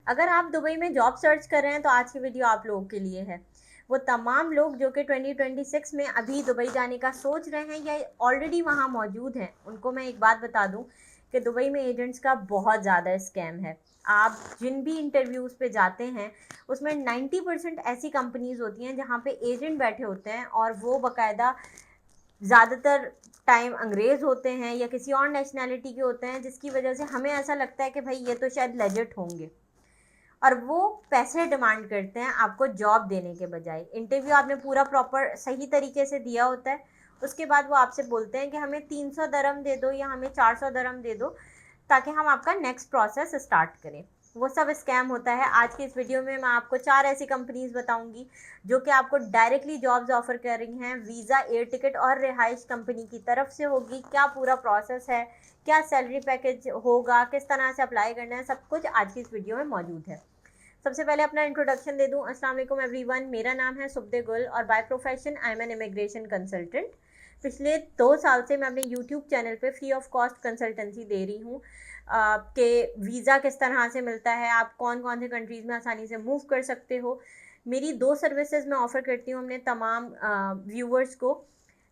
अगर आप दुबई में जॉब सर्च कर रहे हैं तो आज की वीडियो आप लोगों के लिए है। वो तमाम लोग जो कि 2026 में अभी दुबई जाने का सोच रहे हैं या ऑलरेडी वहाँ मौजूद हैं, उनको मैं एक बात बता दूं कि दुबई में एजेंट्स का बहुत ज़्यादा स्कैम है। आप जिन भी इंटरव्यूज़ पे जाते हैं उसमें 90% ऐसी कंपनीज़ होती हैं जहाँ पे एजेंट बैठे होते हैं और वो बाकायदा ज़्यादातर टाइम अंग्रेज़ होते हैं या किसी और नेशनैलिटी के होते हैं, जिसकी वजह से हमें ऐसा लगता है कि भाई ये तो शायद लेजिट होंगे और वो पैसे डिमांड करते हैं आपको जॉब देने के बजाय। इंटरव्यू आपने पूरा प्रॉपर सही तरीके से दिया होता है, उसके बाद वो आपसे बोलते हैं कि हमें 300 दरम दे दो या हमें 400 दरम दे दो ताकि हम आपका नेक्स्ट प्रोसेस स्टार्ट करें। वो सब स्कैम होता है। आज की इस वीडियो में मैं आपको 4 ऐसी कंपनीज बताऊंगी जो कि आपको डायरेक्टली जॉब्स ऑफर कर रही हैं। वीज़ा, एयर टिकट और रिहाइश कंपनी की तरफ से होगी। क्या पूरा प्रोसेस है, क्या सैलरी पैकेज होगा, किस तरह से अप्लाई करना है, सब कुछ आज की इस वीडियो में मौजूद है। सबसे पहले अपना इंट्रोडक्शन दे दूं। अस्सलाम वालेकुम एवरीवन, मेरा नाम है सुब्दे गुल और by profession I am an immigration consultant. पिछले 2 साल से मैं अपने यूट्यूब चैनल पे फ्री ऑफ कॉस्ट कंसल्टेंसी दे रही हूँ कि वीज़ा किस तरह से मिलता है, आप कौन कौन से कंट्रीज़ में आसानी से मूव कर सकते हो। मेरी 2 सर्विसेज मैं ऑफ़र करती हूँ अपने तमाम व्यूवर्स को।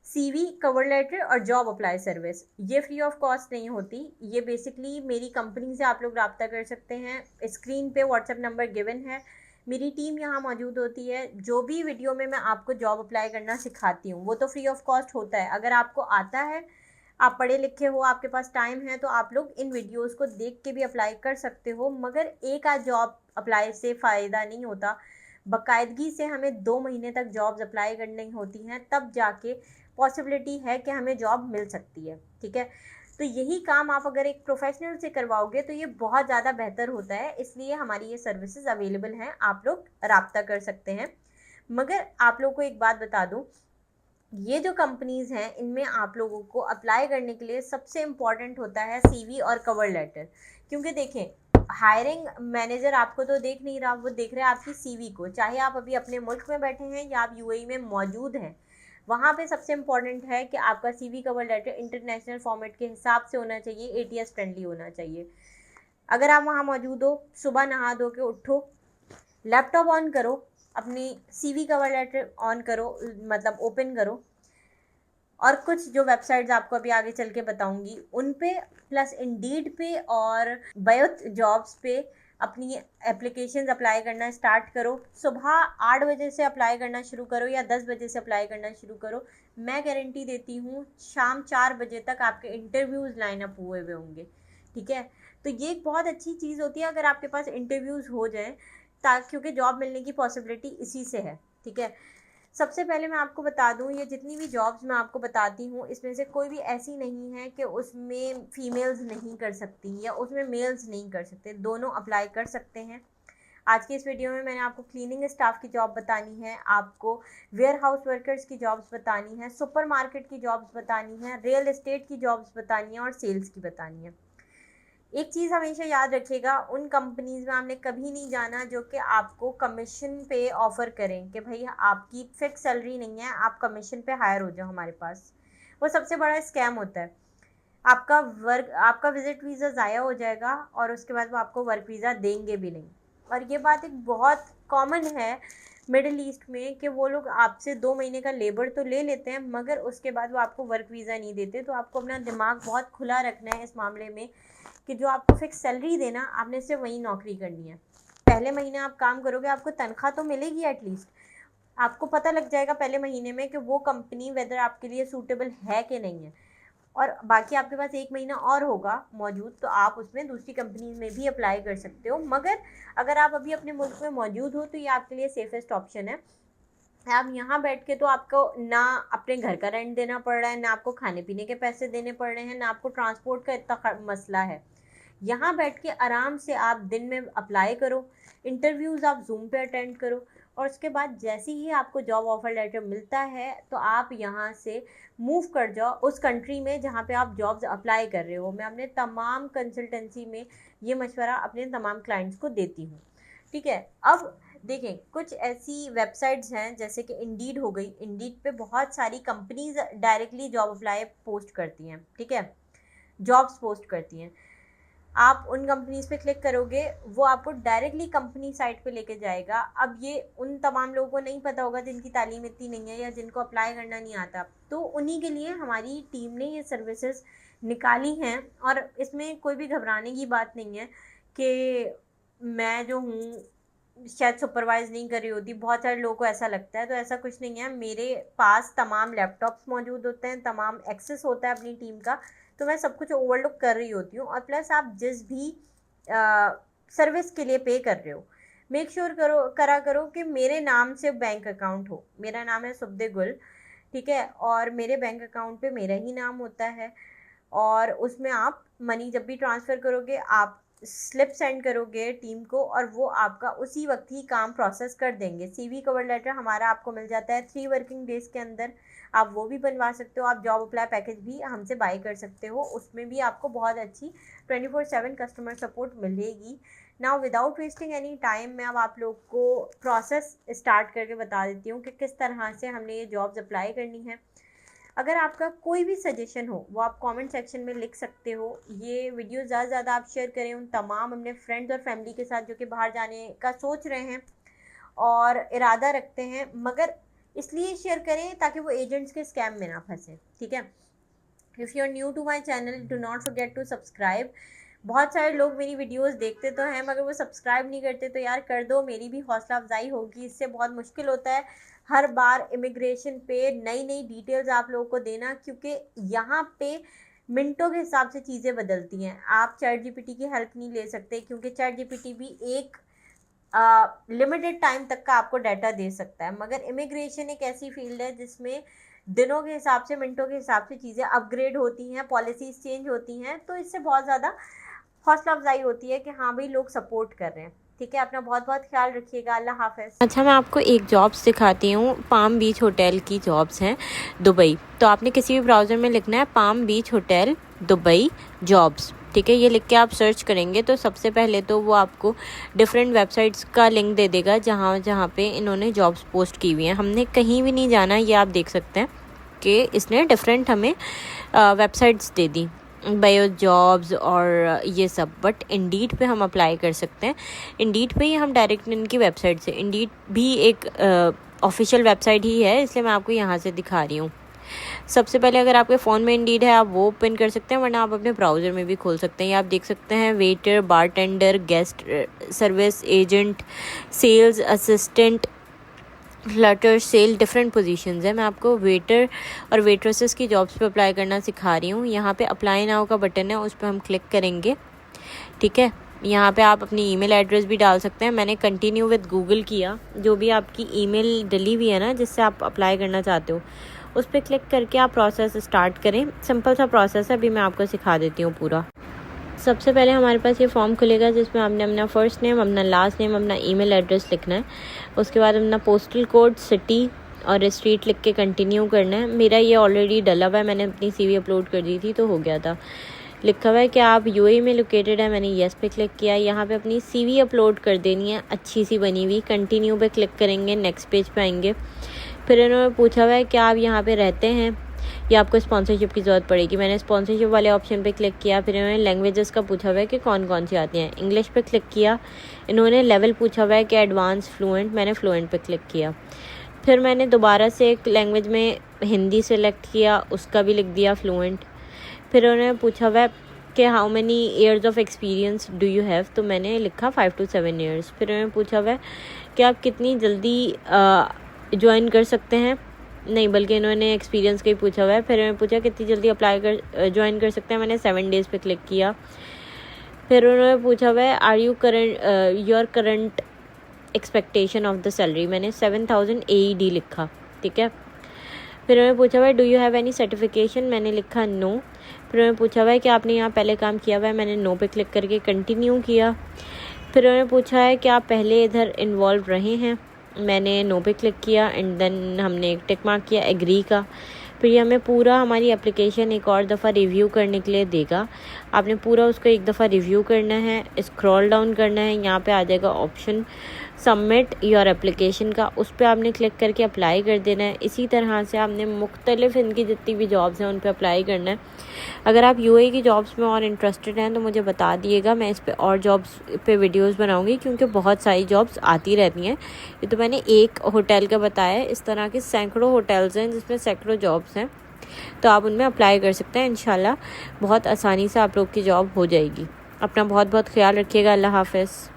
सीवी, कवर लेटर और जॉब अप्लाई सर्विस। ये फ्री ऑफ कॉस्ट नहीं होती, ये बेसिकली मेरी कंपनी से आप लोग रब्ता कर सकते हैं। स्क्रीन पे व्हाट्सएप नंबर गिवन है। मेरी टीम यहाँ मौजूद होती है। जो भी वीडियो में मैं आपको जॉब अप्लाई करना सिखाती हूँ वो तो फ्री ऑफ कॉस्ट होता है। अगर आपको आता है, आप पढ़े लिखे हो, आपके पास टाइम है, तो आप लोग इन वीडियोस को देख के भी अप्लाई कर सकते हो। मगर एक आध जॉब अप्लाई से फ़ायदा नहीं होता। बाकायदगी से हमें 2 महीने तक जॉब्स अप्लाई करनी होती हैं, तब जाके पॉसिबिलिटी है कि हमें जॉब मिल सकती है। ठीक है, तो यही काम आप अगर एक प्रोफेशनल से करवाओगे तो ये बहुत ज़्यादा बेहतर होता है। इसलिए हमारी ये सर्विसेज अवेलेबल हैं, आप लोग रब्ता कर सकते हैं। मगर आप लोग को एक बात बता दूं, ये जो कंपनीज़ हैं इनमें आप लोगों को अप्लाई करने के लिए सबसे इम्पॉर्टेंट होता है सीवी और कवर लेटर। क्योंकि देखें, हायरिंग मैनेजर आपको तो देख नहीं रहा, वो देख रहा है आपकी सीवी को। चाहे आप अभी अपने मुल्क में बैठे हैं या आप यूएई में मौजूद हैं, वहाँ पे सबसे इम्पॉर्टेंट है कि आपका CV cover letter international format के हिसाब से होना चाहिए, एटीएस फ्रेंडली होना चाहिए। अगर आप वहाँ मौजूद हो, सुबह नहा धो के उठो, लैपटॉप ऑन करो, अपनी सीवी कवर लेटर ऑन करो, मतलब ओपन करो, और कुछ जो वेबसाइट्स आपको अभी आगे चल के बताऊंगी उन पे, प्लस इंडीड पे और बयोथ जॉब्स पे अपनी एप्लीकेशंस अप्लाई करना स्टार्ट करो। सुबह 8 बजे से अप्लाई करना शुरू करो या 10 बजे से अप्लाई करना शुरू करो। मैं गारंटी देती हूँ शाम 4 बजे तक आपके इंटरव्यूज़ लाइन अप हुए हुए होंगे। ठीक है, तो ये एक बहुत अच्छी चीज़ होती है अगर आपके पास इंटरव्यूज़ हो जाएं, ताकि क्योंकि जॉब मिलने की पॉसिबिलिटी इसी से है। ठीक है, सबसे पहले मैं आपको बता दूं, ये जितनी भी जॉब्स मैं आपको बताती हूँ इसमें से कोई भी ऐसी नहीं है कि उसमें फीमेल्स नहीं कर सकती या उसमें मेल्स नहीं कर सकते, दोनों अप्लाई कर सकते हैं। आज की इस वीडियो में मैंने आपको क्लीनिंग स्टाफ की जॉब बतानी है, आपको वेयर हाउस वर्कर्स की जॉब्स बतानी है, सुपर मार्केट की जॉब्स बतानी है, रियल एस्टेट की जॉब्स बतानी है और सेल्स की बतानी है। एक चीज़ हमेशा याद रखिएगा, उन कंपनीज़ में आपने कभी नहीं जाना जो कि आपको कमीशन पे ऑफ़र करें कि भाई आपकी फ़िक्स सैलरी नहीं है, आप कमीशन पे हायर हो जाओ हमारे पास। वो सबसे बड़ा स्कैम होता है। आपका विज़िट वीज़ा ज़ाया हो जाएगा और उसके बाद वो आपको वर्क वीज़ा देंगे भी नहीं। और ये बात एक बहुत कॉमन है मिडिल ईस्ट में कि वो लोग आपसे 2 महीने का लेबर तो ले लेते हैं मगर उसके बाद वो आपको वर्क वीज़ा नहीं देते। तो आपको अपना दिमाग बहुत खुला रखना है इस मामले में कि जो आपको फिक्स सैलरी देना, आपने सिर्फ वही नौकरी करनी है। पहले महीने आप काम करोगे, आपको तनख्वाह तो मिलेगी एटलीस्ट। आपको पता लग जाएगा पहले महीने में कि वो कंपनी वेदर आपके लिए सूटेबल है कि नहीं है। और बाकी आपके पास 1 महीना और होगा मौजूद, तो आप उसमें दूसरी कंपनी में भी अप्लाई कर सकते हो। मगर अगर आप अभी अपने मुल्क में मौजूद हो तो ये आपके लिए सेफेस्ट ऑप्शन है। आप यहाँ बैठ के तो आपको ना अपने घर का रेंट देना पड़ रहा है, ना आपको खाने पीने के पैसे देने पड़ रहे हैं, ना आपको ट्रांसपोर्ट का इतना मसला है। यहाँ बैठ के आराम से आप दिन में अप्लाई करो, इंटरव्यूज़ आप जूम पे अटेंड करो, और उसके बाद जैसे ही आपको जॉब ऑफर लेटर मिलता है तो आप यहाँ से मूव कर जाओ उस कंट्री में जहाँ पे आप जॉब्स अप्लाई कर रहे हो। मैं अपने तमाम कंसल्टेंसी में ये मशवरा अपने तमाम क्लाइंट्स को देती हूँ। ठीक है, अब देखें, कुछ ऐसी वेबसाइट्स हैं जैसे कि इंडीड हो गई। इंडीड पे बहुत सारी companies directly job apply post करती हैं। ठीक है, जॉब्स पोस्ट करती हैं। आप उन कंपनीज़ पे क्लिक करोगे, वो आपको डायरेक्टली कंपनी साइट पे लेके जाएगा। अब ये उन तमाम लोगों को नहीं पता होगा जिनकी तालीम इतनी नहीं है या जिनको अप्लाई करना नहीं आता, तो उन्हीं के लिए हमारी टीम ने ये सर्विसेज निकाली हैं। और इसमें कोई भी घबराने की बात नहीं है कि मैं जो हूँ शायद सुपरवाइज नहीं कर रही होती, बहुत सारे लोगों को ऐसा लगता है, तो ऐसा कुछ नहीं है। मेरे पास तमाम लैपटॉप्स मौजूद होते हैं, तमाम एक्सेस होता है अपनी टीम का, तो मैं सब कुछ ओवरलुक कर रही होती हूँ। और प्लस आप जिस भी सर्विस के लिए पे कर रहे हो, मेक श्योर करो कि मेरे नाम से बैंक अकाउंट हो। मेरा नाम है सुब्दे गुल, ठीक है, और मेरे बैंक अकाउंट पे मेरा ही नाम होता है। और उसमें आप मनी जब भी ट्रांसफ़र करोगे, आप स्लिप सेंड करोगे टीम को और वो आपका उसी वक्त ही काम प्रोसेस कर देंगे। सीवी कवर लेटर हमारा आपको मिल जाता है 3 वर्किंग डेज़ के अंदर, आप वो भी बनवा सकते हो। आप जॉब अप्लाई पैकेज भी हमसे बाई कर सकते हो, उसमें भी आपको बहुत अच्छी 24/7 कस्टमर सपोर्ट मिलेगी। Now without wasting any time, मैं अब आप लोग को प्रोसेस स्टार्ट करके बता देती हूँ कि किस तरह से हमने ये जॉब्स अप्लाई करनी है। अगर आपका कोई भी सजेशन हो, वो आप कमेंट सेक्शन में लिख सकते हो। ये वीडियो ज़्यादा से ज़्यादा आप शेयर करें उन तमाम अपने फ्रेंड्स और फैमिली के साथ जो कि बाहर जाने का सोच रहे हैं और इरादा रखते हैं, मगर इसलिए शेयर करें ताकि वो एजेंट्स के स्कैम में ना फंसे, ठीक है। If you are new to my channel, do not forget to subscribe. बहुत सारे लोग मेरी वीडियोस देखते तो हैं मगर वो सब्सक्राइब नहीं करते, तो यार कर दो, मेरी भी हौसला अफजाई होगी। इससे बहुत मुश्किल होता है हर बार इमिग्रेशन पे नई नई डिटेल्स आप लोगों को देना, क्योंकि यहाँ पे मिनटों के हिसाब से चीज़ें बदलती हैं। आप चैट जीपीटी की हेल्प नहीं ले सकते, क्योंकि चैट जीपीटी भी एक लिमिटेड टाइम तक का आपको डाटा दे सकता है, मगर इमिग्रेशन एक ऐसी फील्ड है जिसमें दिनों के हिसाब से, मिनटों के हिसाब से चीज़ें अपग्रेड होती हैं, पॉलिसीज़ चेंज होती हैं, तो इससे बहुत ज़्यादा हौसला अफजाई होती है कि हाँ भाई लोग सपोर्ट कर रहे हैं, ठीक है। अपना बहुत बहुत ख्याल रखिएगा। अल्लाह हाफ़िज़। अच्छा, मैं आपको एक जॉब्स दिखाती हूँ। पाम बीच होटल की जॉब्स हैं, दुबई। तो आपने किसी भी ब्राउज़र में लिखना है पाम बीच होटल दुबई जॉब्स, ठीक है। ये लिख के आप सर्च करेंगे तो सबसे पहले तो वो आपको डिफरेंट वेबसाइट्स का लिंक दे देगा जहाँ जहाँ पे इन्होंने जॉब्स पोस्ट की हुई हैं। हमने कहीं भी नहीं जाना, ये आप देख सकते हैं कि इसने डिफरेंट हमें वेबसाइट्स दे दी, बायो जॉब्स और ये सब। बट इंडीड पे हम अप्लाई कर सकते हैं। इंडीड पे ही हम डायरेक्ट इनकी वेबसाइट से, इंडीड भी एक ऑफिशियल वेबसाइट ही है, इसलिए मैं आपको यहाँ से दिखा रही हूँ। सबसे पहले अगर आपके फ़ोन में इंडीड है आप वो ओपन कर सकते हैं, वरना आप अपने ब्राउज़र में भी खोल सकते हैं। ये आप देख सकते हैं waiter, bartender, guest service agent, sales assistant, flutter sale, different positions है। मैं आपको वेटर और वेट्रेसेस की जॉब्स पे अप्लाई करना सिखा रही हूँ। यहाँ पे अप्लाई नाउ का बटन है, उस पर हम क्लिक करेंगे, ठीक है। यहाँ पे आप अपनी ईमेल एड्रेस भी डाल सकते हैं। मैंने कंटिन्यू विद गूगल किया। जो भी आपकी ईमेल डली हुई है ना जिससे आप अप्लाई करना चाहते हो, उस पर क्लिक करके आप प्रोसेस स्टार्ट करें। सिंपल सा प्रोसेस है, अभी मैं आपको सिखा देती हूँ पूरा। सबसे पहले हमारे पास ये फॉर्म खुलेगा जिसमें आपने अपना फर्स्ट नेम, अपना लास्ट नेम, अपना ईमेल एड्रेस लिखना है। उसके बाद अपना पोस्टल कोड, सिटी और स्ट्रीट लिख के कंटिन्यू करना है। मेरा ये ऑलरेडी डला हुआ है, मैंने अपनी सीवी अपलोड कर दी थी तो हो गया था। लिखा हुआ है कि आप यूएई में लोकेटेड है, मैंने येस पे क्लिक किया। यहाँ पे अपनी सीवी अपलोड कर देनी है, अच्छी सी बनी हुई। कंटिन्यू पे क्लिक करेंगे, नेक्स्ट पेज पे आएंगे। फिर इन्होंने पूछा हुआ है कि आप यहाँ पे रहते हैं या आपको स्पॉन्सरशिप की ज़रूरत पड़ेगी। मैंने स्पॉन्सरशिप वाले ऑप्शन पे क्लिक किया। फिर इन्होंने लैंग्वेजेस का पूछा हुआ है कि कौन कौन सी आती हैं। इंग्लिश पे क्लिक किया। इन्होंने लेवल पूछा हुआ है कि एडवांस, फ्लुएंट, मैंने फ्लुएंट पे क्लिक किया। फिर मैंने दोबारा से एक लैंग्वेज में हिंदी सेलेक्ट किया, उसका भी लिख दिया फ्लुएंट। फिर उन्होंने पूछा हुआ है कि how many years of experience do you have, तो मैंने लिखा 5 to 7 ईयर्स। फिर उन्होंने पूछा हुआ है कि आप कितनी जल्दी ज्वाइन कर सकते हैं, नहीं बल्कि इन्होंने एक्सपीरियंस का ही पूछा हुआ है। फिर उन्होंने पूछा कितनी जल्दी अप्लाई कर ज्वाइन कर सकते हैं, मैंने 7 डेज़ पे क्लिक किया। फिर उन्होंने पूछा हुआ है are you your current expectation of the salary, मैंने 7000 AED लिखा, ठीक है। फिर उन्होंने पूछा हुआ है do you have any certification, मैंने लिखा नो। फिर उन्होंने पूछा हुआ है कि आपने यहाँ पहले काम किया हुआ है, मैंने नो पे क्लिक करके कंटिन्यू किया। फिर उन्होंने पूछा है कि आप पहले इधर इन्वॉल्व रहे हैं, मैंने नो पे क्लिक किया एंड देन हमने एक टिक मार्क किया एग्री का। फिर ये हमें पूरा हमारी एप्लीकेशन एक और दफ़ा रिव्यू करने के लिए देगा। आपने पूरा उसको एक दफ़ा रिव्यू करना है, स्क्रॉल डाउन करना है, यहाँ पे आ जाएगा ऑप्शन सबमिट योर एप्लीकेशन का, उस पर आपने क्लिक करके अप्लाई कर देना है। इसी तरह से आपने मुख्तलिफ इनकी जितनी भी जॉब्स हैं उन पर अप्लाई करना है। अगर आप यूएई की जॉब्स में और इंटरेस्टेड हैं तो मुझे बता दिएगा, मैं इस पे और जॉब्स पे वीडियोस बनाऊंगी, क्योंकि बहुत सारी जॉब्स आती रहती हैं। ये तो मैंने एक होटल का बताया है, इस तरह के सैकड़ों होटल्स हैं जिसमें सैकड़ों जॉब्स हैं, तो आप उनमें अप्लाई कर सकते हैं। इंशाल्लाह बहुत आसानी से आप लोग की जॉब हो जाएगी। अपना बहुत बहुत ख्याल रखिएगा। अल्लाह हाफ़िज़।